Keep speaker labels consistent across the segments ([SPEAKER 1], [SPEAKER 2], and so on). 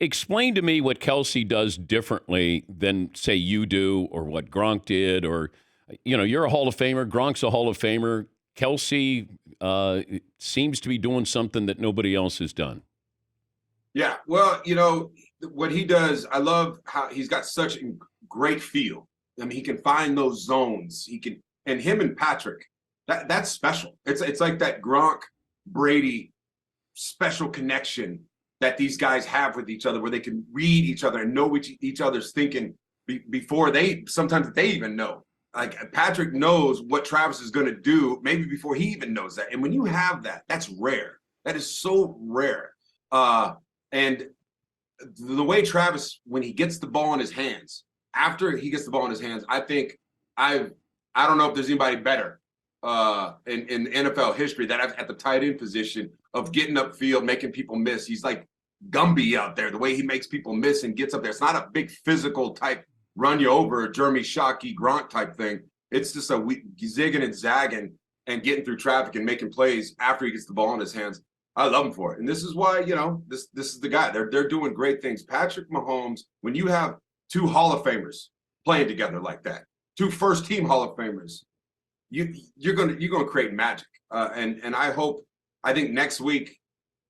[SPEAKER 1] Explain to me what Kelsey does differently than, say, you do or what Gronk did. Or, you're a Hall of Famer. Gronk's a Hall of Famer. Kelsey seems to be doing something that nobody else has done.
[SPEAKER 2] Yeah, well, what he does, I love how he's got such a great feel. I mean, he can find those zones. And him and Patrick, that's special. It's like that Gronk Brady special connection that these guys have with each other, where they can read each other and know what each other's thinking before sometimes they even know. Like Patrick knows what Travis is going to do, maybe before he even knows that. And when you have that, that's rare. That is so rare. And the way Travis, when he gets the ball in his hands, after he gets the ball in his hands, I think I don't know if there's anybody better in NFL history that at the tight end position of getting upfield, making people miss. He's like Gumby out there, the way he makes people miss and gets up there. It's not a big physical type run you over, Jeremy Shockey, Gronk type thing. It's just a zigging and zagging and getting through traffic and making plays after he gets the ball in his hands. I love him for it. And this is why, this is the guy. They're doing great things. Patrick Mahomes, when you have two Hall of Famers playing together like that, two first-team Hall of Famers, you're gonna create magic. And I think next week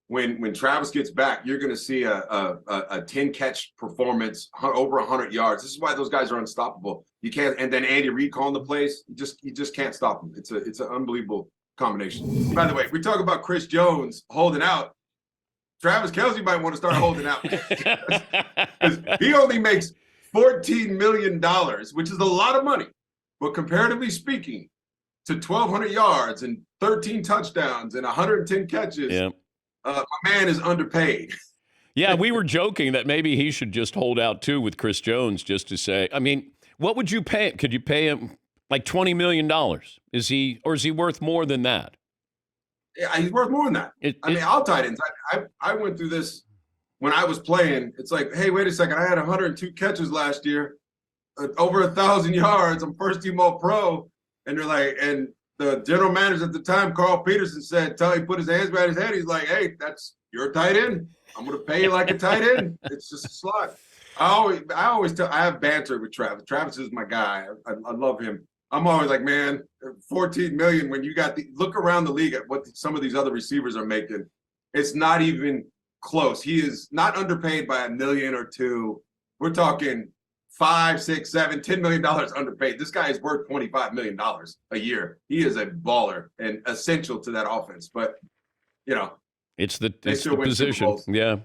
[SPEAKER 2] when Travis gets back, you're gonna see a 10-catch performance, over 100 yards. This is why those guys are unstoppable. You can't, and then Andy Reid calling the plays, you just can't stop them. It's an unbelievable combination. By the way, if we talk about Chris Jones holding out, Travis Kelce might want to start holding out because he only makes $14 million, which is a lot of money. But comparatively speaking, to 1,200 yards and 13 touchdowns and 110 catches,
[SPEAKER 1] Yeah.
[SPEAKER 2] My man is underpaid.
[SPEAKER 1] Yeah, we were joking that maybe he should just hold out too with Chris Jones, just to say, I mean, what would you pay? Could you pay him like $20 million? Is he worth more than that?
[SPEAKER 2] Yeah, he's worth more than that. All tight ends. I went through this when I was playing. It's like, hey, wait a second. I had 102 catches last year, over 1,000 yards. I'm first team all pro. And they're like, and the general manager at the time, Carl Peterson, said, he put his hands behind his head. He's like, hey, you're a tight end. I'm going to pay you like a tight end. It's just a slot. I always tell, I have banter with Travis. Travis is my guy. I love him. I'm always like, man, 14 million when you got look around the league at what some of these other receivers are making. It's not even close. He is not underpaid by $1 million or $2 million. We're talking $5, $6, $7, $10 million underpaid. This guy is worth $25 million a year. He is a baller and essential to that offense. But,
[SPEAKER 1] it's the
[SPEAKER 2] win Super
[SPEAKER 1] position.
[SPEAKER 2] Bowls.
[SPEAKER 1] Yeah.